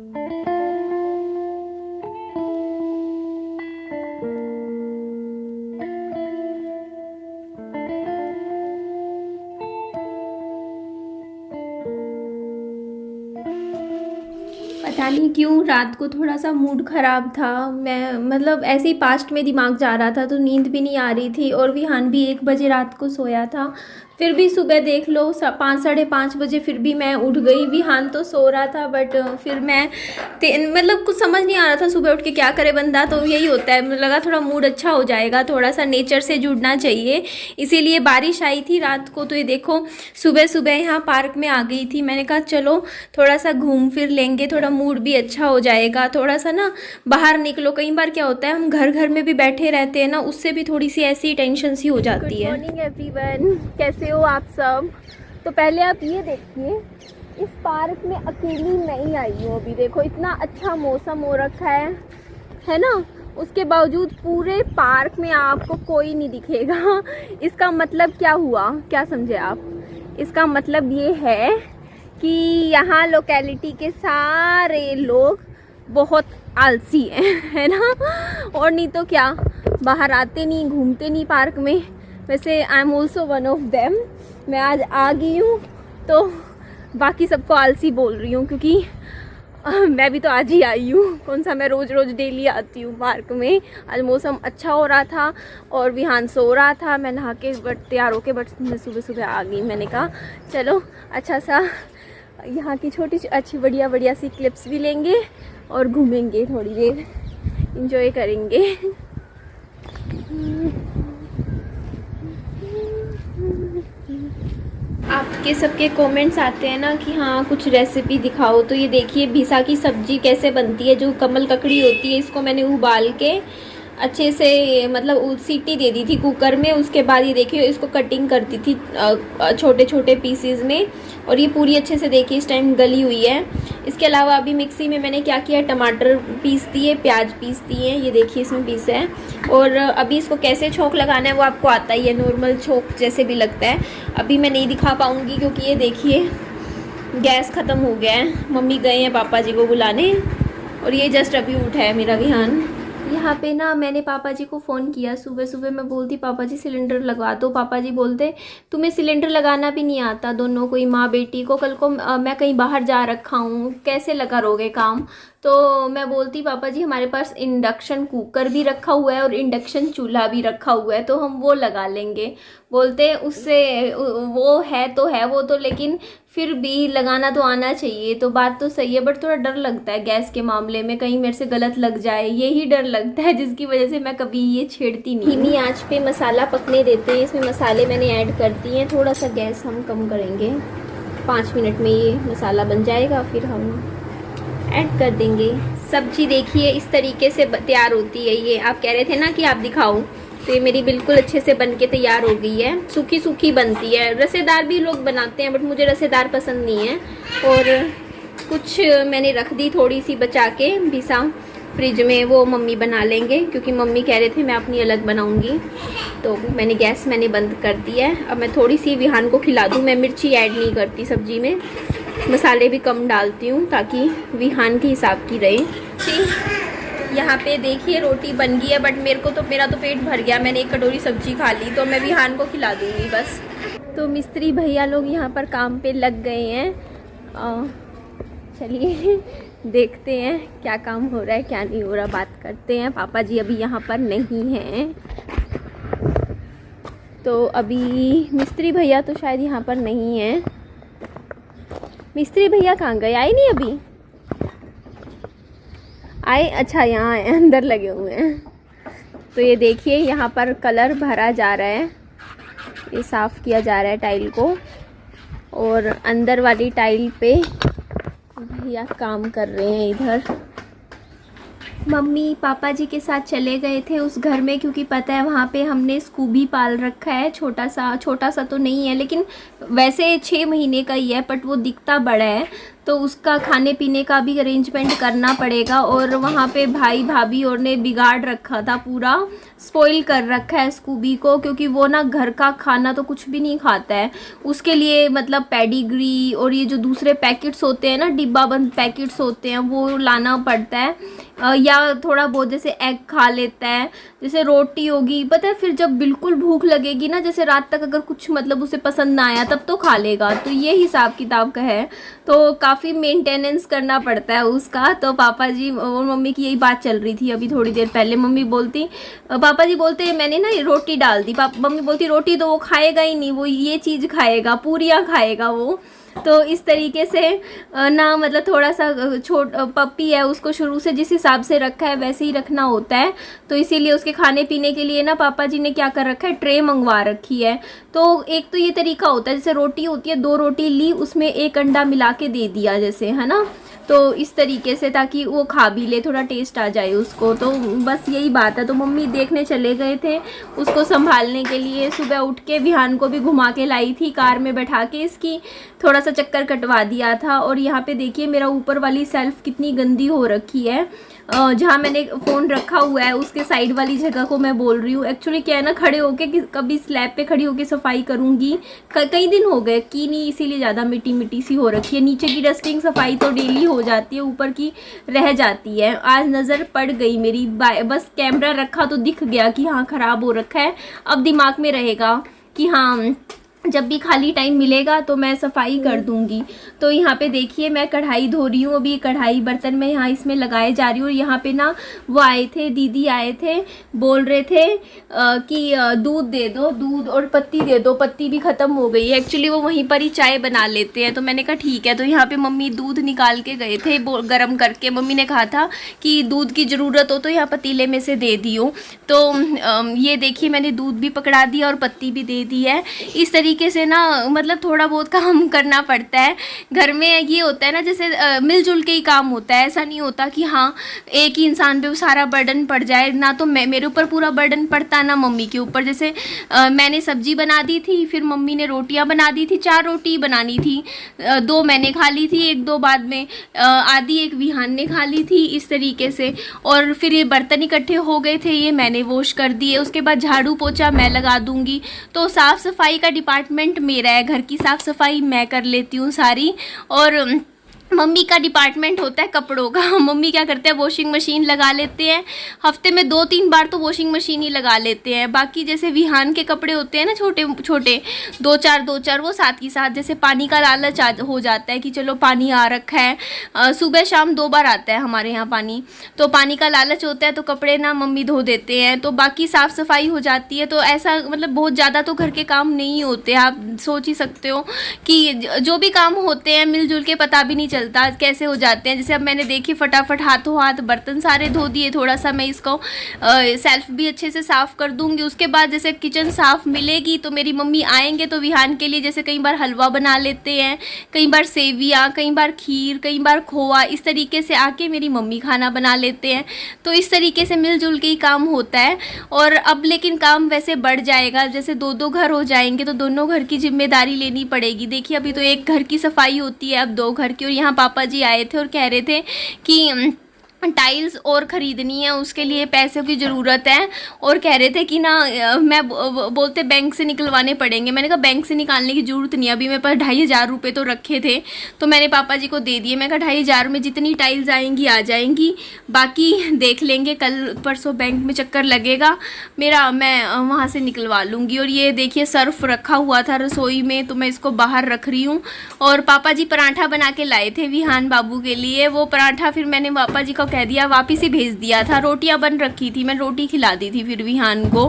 पता नहीं क्यों रात को थोड़ा सा मूड ख़राब था। मैं मतलब ऐसे ही पास्ट में दिमाग जा रहा था, तो नींद भी नहीं आ रही थी और विहान भी 1 बजे रात को सोया था। फिर भी सुबह देख लो 5 साढ़े 5 बजे फिर भी मैं उठ गई। विहान तो सो रहा था बट फिर मैं मतलब कुछ समझ नहीं आ रहा था सुबह उठ के क्या करे बंदा। तो यही होता है, मुझे लगा थोड़ा मूड अच्छा हो जाएगा, थोड़ा सा नेचर से जुड़ना चाहिए, इसीलिए बारिश आई थी रात को। तो ये देखो सुबह सुबह यहाँ पार्क में आ गई थी। मैंने कहा चलो थोड़ा सा घूम फिर लेंगे, थोड़ा मूड भी अच्छा हो जाएगा, थोड़ा सा ना बाहर निकलो। कई बार क्या होता है हम घर घर में भी बैठे रहते हैं ना, उससे भी थोड़ी सी ऐसी टेंशन सी हो जाती है। गुड मॉर्निंग एवरीवन, कैसे हो आप सब। तो पहले आप ये देखिए, इस पार्क में अकेली नहीं आई हूँ अभी। देखो इतना अच्छा मौसम हो रखा है ना, उसके बावजूद पूरे पार्क में आपको कोई नहीं दिखेगा। इसका मतलब क्या हुआ, क्या समझे आप। इसका मतलब ये है कि यहाँ लोकेलिटी के सारे लोग बहुत आलसी हैं, है ना। और नहीं तो क्या, बाहर आते नहीं, घूमते नहीं पार्क में। वैसे I am also one of them. मैं आज आ गई हूँ तो बाकी सबको आलसी बोल रही हूँ, क्योंकि मैं भी तो आज ही आई हूँ। कौन सा मैं रोज़ रोज़ डेली आती हूँ पार्क में। आज मौसम अच्छा हो रहा था और विहान सो रहा था। मैं नहा के बट तैयार होके बट मैं सुबह सुबह आ गई। मैंने कहा चलो अच्छा सा यहाँ की छोटी अच्छी बढ़िया सी क्लिप्स भी लेंगे और घूमेंगे, थोड़ी देर इंजॉय करेंगे। आपके सबके कमेंट्स आते हैं ना कि हाँ कुछ रेसिपी दिखाओ। तो ये देखिए भिसा की सब्जी कैसे बनती है। जो कमल ककड़ी होती है इसको मैंने उबाल के अच्छे से मतलब सीटी दे दी थी कुकर में। उसके बाद ये देखिए इसको कटिंग करती थी छोटे छोटे पीसेस में, और ये पूरी अच्छे से देखिए इस टाइम गली हुई है। इसके अलावा अभी मिक्सी में मैंने क्या किया, टमाटर पीस दिए, प्याज पीस दिए, ये देखिए इसमें पीस है। और अभी इसको कैसे छोंक लगाना है वो आपको आता ही है, नॉर्मल छोंक जैसे भी लगता है। अभी मैं नहीं दिखा पाऊँगी क्योंकि ये देखिए गैस ख़त्म हो गया है। मम्मी गए हैं पापा जी को बुलाने और ये जस्ट अभी उठा है मेरा विहान। यहाँ पे ना मैंने पापा जी को फ़ोन किया सुबह सुबह। मैं बोलती पापा जी सिलेंडर लगवा दो। पापा जी बोलते तुम्हें सिलेंडर लगाना भी नहीं आता, दोनों को ही, माँ बेटी को। कल को मैं कहीं बाहर जा रखा हूँ, कैसे लगा रोगे काम। तो मैं बोलती पापा जी हमारे पास इंडक्शन कुकर भी रखा हुआ है और इंडक्शन चूल्हा भी रखा हुआ है, तो हम वो लगा लेंगे। बोलते उससे वो है तो है वो तो, लेकिन फिर भी लगाना तो आना चाहिए। तो बात तो सही है बट थोड़ा डर लगता है गैस के मामले में, कहीं मेरे से गलत लग जाए, यही डर लगता है जिसकी वजह से मैं कभी ये छेड़ती नहीं। धीमी आंच पे मसाला पकने देते हैं। इसमें मसाले मैंने ऐड कर दिए हैं। थोड़ा सा गैस हम कम करेंगे, 5 मिनट में ये मसाला बन जाएगा, फिर हम ऐड कर देंगे। सब्जी देखिए इस तरीके से तैयार होती है। ये आप कह रहे थे ना कि आप दिखाओ, तो ये मेरी बिल्कुल अच्छे से बन के तैयार हो गई है। सूखी सूखी बनती है, रसेदार भी लोग बनाते हैं बट मुझे रसेदार पसंद नहीं है। और कुछ मैंने रख दी थोड़ी सी बचा के भिसा फ्रिज में, वो मम्मी बना लेंगे क्योंकि मम्मी कह रहे थे मैं अपनी अलग बनाऊंगी। तो मैंने गैस बंद कर दिया है। अब मैं थोड़ी सी विहान को खिला दूँ। मैं मिर्ची ऐड नहीं करती सब्जी में, मसाले भी कम डालती हूँ ताकि विहान के हिसाब की रहे। यहाँ पे देखिए रोटी बन गई है बट मेरा तो पेट भर गया। मैंने 1 कटोरी सब्जी खा ली, तो मैं विहान को खिला दूँगी बस। तो मिस्त्री भैया लोग यहाँ पर काम पे लग गए हैं। चलिए देखते हैं क्या काम हो रहा है क्या नहीं हो रहा, बात करते हैं। पापा जी अभी यहाँ पर नहीं हैं, तो अभी मिस्त्री भैया तो शायद यहाँ पर नहीं हैं। मिस्त्री भैया कहाँ गए, आए नहीं अभी? आए, अच्छा यहाँ आए, अंदर लगे हुए हैं। तो ये देखिए यहाँ पर कलर भरा जा रहा है, ये साफ़ किया जा रहा है टाइल को, और अंदर वाली टाइल पे भैया काम कर रहे हैं इधर। मम्मी पापा जी के साथ चले गए थे उस घर में, क्योंकि पता है वहाँ पे हमने स्कूबी पाल रखा है। छोटा सा तो नहीं है, लेकिन वैसे 6 महीने का ही है, बट वो दिखता बड़ा है। तो उसका खाने पीने का भी अरेंजमेंट करना पड़ेगा। और वहाँ पे भाई भाभी और ने बिगाड़ रखा था, पूरा स्पॉइल कर रखा है स्कूबी को, क्योंकि वो ना घर का खाना तो कुछ भी नहीं खाता है। उसके लिए मतलब पेडिग्री और ये जो दूसरे पैकेट्स होते हैं ना, डिब्बा बंद पैकेट्स होते हैं, वो लाना पड़ता है। या थोड़ा बहुत जैसे एग खा लेता है, जैसे रोटी होगी, पता है। फिर जब बिल्कुल भूख लगेगी ना, जैसे रात तक अगर कुछ मतलब उसे पसंद ना आया तब तो खा लेगा। तो ये हिसाब किताब का है, तो काफ़ी मेंटेनेंस करना पड़ता है उसका। तो पापा जी और मम्मी की यही बात चल रही थी अभी थोड़ी देर पहले। मम्मी बोलती, पापा जी बोलते मैंने ना रोटी डाल दी, मम्मी बोलती रोटी तो वो खाएगा ही नहीं, वो ये चीज़ खाएगा, पूरियाँ खाएगा वो। तो इस तरीके से ना मतलब थोड़ा सा पप्पी है, उसको शुरू से जिस हिसाब से रखा है वैसे ही रखना होता है। तो इसीलिए उसके खाने पीने के लिए ना पापा जी ने क्या कर रखा है, ट्रे मंगवा रखी है। तो एक तो ये तरीका होता है, जैसे रोटी होती है, 2 रोटी ली, उसमें 1 अंडा मिला के दे दिया, जैसे, है ना। तो इस तरीके से, ताकि वो खा भी ले, थोड़ा टेस्ट आ जाए उसको। तो बस यही बात है। तो मम्मी देखने चले गए थे उसको संभालने के लिए। सुबह उठ के विहान को भी घुमा के लाई थी कार में बैठा के, इसकी थोड़ा सा चक्कर कटवा दिया था। और यहाँ पे देखिए मेरा ऊपर वाली सेल्फ कितनी गंदी हो रखी है। जहाँ मैंने फ़ोन रखा हुआ है उसके साइड वाली जगह को मैं बोल रही हूँ। एक्चुअली क्या है ना, खड़े होके कभी स्लैब पे खड़ी होके सफाई करूँगी, कई दिन हो गए की नहीं, इसीलिए ज़्यादा मिट्टी मिट्टी सी हो रखी है। नीचे की डस्टिंग सफाई तो डेली हो जाती है, ऊपर की रह जाती है। आज नज़र पड़ गई मेरी, बस कैमरा रखा तो दिख गया कि हाँ ख़राब हो रखा है। अब दिमाग में रहेगा कि हाँ जब भी खाली टाइम मिलेगा तो मैं सफाई कर दूंगी। तो यहाँ पे देखिए मैं कढ़ाई धो रही हूँ, अभी कढ़ाई बर्तन में यहाँ इसमें लगाए जा रही हूँ। यहाँ पे ना वो आए थे, दीदी आए थे, बोल रहे थे कि दूध दे दो, दूध और पत्ती दे दो, पत्ती भी ख़त्म हो गई है। एक्चुअली वो वहीं पर ही चाय बना लेते हैं, तो मैंने कहा ठीक है। तो यहाँ पर मम्मी दूध निकाल के गए थे गर्म करके। मम्मी ने कहा था कि दूध की ज़रूरत हो तो यहाँ पतीले में से दे दियो। तो ये देखिए मैंने दूध भी पकड़ा दिया और पत्ती भी दे दी है। इस तरीके से ना मतलब थोड़ा बहुत काम करना पड़ता है घर में। ये होता है ना, जैसे मिलजुल के ही काम होता है, ऐसा नहीं होता कि हाँ एक ही इंसान पे सारा बर्डन पड़ जाए। ना तो मेरे ऊपर पूरा बर्डन पड़ता, ना मम्मी के ऊपर। जैसे मैंने सब्जी बना दी थी, फिर मम्मी ने रोटियां बना दी थी, 4 रोटी बनानी थी, 2 मैंने खा ली थी, 1-2 बाद में, आधी 1 विहान ने खा ली थी, इस तरीके से। और फिर ये बर्तन इकट्ठे हो गए थे, ये मैंने वॉश कर दिए। उसके बाद झाड़ू पोछा मैं लगा दूंगी। तो साफ़ सफाई का डिपार्टमेंट मेरा है, घर की साफ़ सफाई मैं कर लेती हूँ सारी। और मम्मी का डिपार्टमेंट होता है कपड़ों का। मम्मी क्या करते हैं, वॉशिंग मशीन लगा लेते हैं, हफ्ते में 2-3 बार तो वॉशिंग मशीन ही लगा लेते हैं। बाकी जैसे विहान के कपड़े होते हैं ना छोटे छोटे, 2-4 वो साथ ही साथ, जैसे पानी का लालच हो जाता है कि चलो पानी आ रखा है, सुबह शाम 2 बार आता है हमारे यहाँ पानी, तो पानी का लालच होता है, तो कपड़े ना मम्मी धो देते हैं। तो बाकी साफ़ सफाई हो जाती है। तो ऐसा मतलब बहुत ज़्यादा तो घर के काम नहीं होते। आप सोच ही सकते हो कि जो भी काम होते हैं मिलजुल के पता भी नहीं चलता कैसे हो जाते हैं। जैसे अब मैंने देखी फटाफट हाथों हाथ बर्तन सारे धो दिए। थोड़ा सा मैं इसको सेल्फ भी अच्छे से साफ़ कर दूंगी। उसके बाद जैसे किचन साफ़ मिलेगी तो मेरी मम्मी आएंगे तो विहान के लिए जैसे कई बार हलवा बना लेते हैं, कई बार सेवियाँ, कई बार खीर, कई बार खोआ, इस तरीके से आके मेरी मम्मी खाना बना लेते हैं। तो इस तरीके से मिलजुल के ही काम होता है। और अब लेकिन काम वैसे बढ़ जाएगा, जैसे 2-2 घर हो जाएंगे तो दोनों घर की जिम्मेदारी लेनी पड़ेगी। देखिए अभी तो एक घर की सफाई होती है, अब 2 घर की। और यहाँ पापा जी आए थे और कह रहे थे कि टाइल्स और ख़रीदनी है, उसके लिए पैसों की ज़रूरत है। और कह रहे थे कि ना मैं बोलते बैंक से निकलवाने पड़ेंगे। मैंने कहा बैंक से निकालने की ज़रूरत नहीं, अभी मेरे पास 2,500 रुपये तो रखे थे, तो मैंने पापा जी को दे दिए। मैं कहा 2,500 में जितनी टाइल्स आएंगी आ जाएंगी, बाकी देख लेंगे, कल परसों बैंक में चक्कर लगेगा मेरा, मैं वहाँ से निकलवा लूँगी। और ये देखिए सर्फ रखा हुआ था रसोई में, तो मैं इसको बाहर रख रही हूँ। और पापा जी पराठा बना के लाए थे विहान बाबू के लिए, वो पराठा फिर मैंने पापा जी को कह दिया, वापिस ही भेज दिया था। रोटियां बन रखी थी, मैं रोटी खिला दी थी फिर विहान को,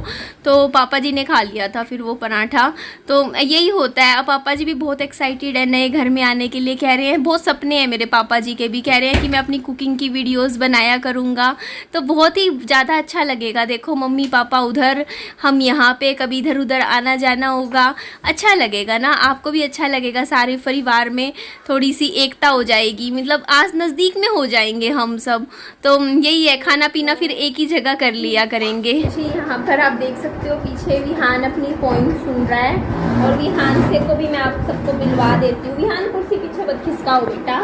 तो पापा जी ने खा लिया था फिर वो पराठा। तो यही होता है। अब पापा जी भी बहुत एक्साइटेड है नए घर में आने के लिए, कह रहे हैं, बहुत सपने हैं मेरे पापा जी के भी, कह रहे हैं कि मैं अपनी कुकिंग की वीडियोस बनाया करूँगा। तो बहुत ही ज़्यादा अच्छा लगेगा। देखो मम्मी पापा उधर, हम यहाँ पे, कभी इधर उधर आना जाना होगा, अच्छा लगेगा ना, आपको भी अच्छा लगेगा। सारे परिवार में थोड़ी सी एकता हो जाएगी, मतलब आज नज़दीक में हो जाएंगे हम सब। तो यही है, खाना पीना फिर एक ही जगह कर लिया करेंगे जी। यहाँ पर आप देख सकते हो पीछे विहान अपनी पॉइंट सुन रहा है, और विहान से को भी मैं आप सबको मिलवा देती हूँ। विहान कुर्सी पीछे मत खिसकाओ बेटा।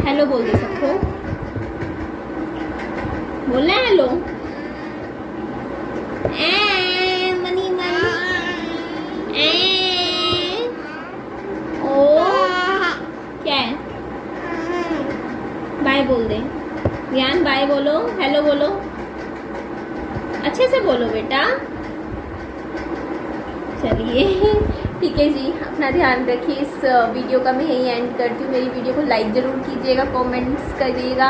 हेलो बोल दे सबको, बोलना है हेलो। मनी मनी ओ क्या है, बाय बोल दे ज्ञान, बाय बोलो, हेलो बोलो, अच्छे से बोलो बेटा। चलिए ठीक है जी, अपना ध्यान रखिए। इस वीडियो का मैं यही एंड करती हूँ। मेरी वीडियो को लाइक ज़रूर कीजिएगा, कमेंट्स करिएगा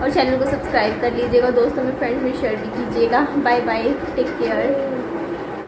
और चैनल को सब्सक्राइब कर लीजिएगा। दोस्तों में, फ्रेंड्स में शेयर भी कीजिएगा। Bye bye, take care.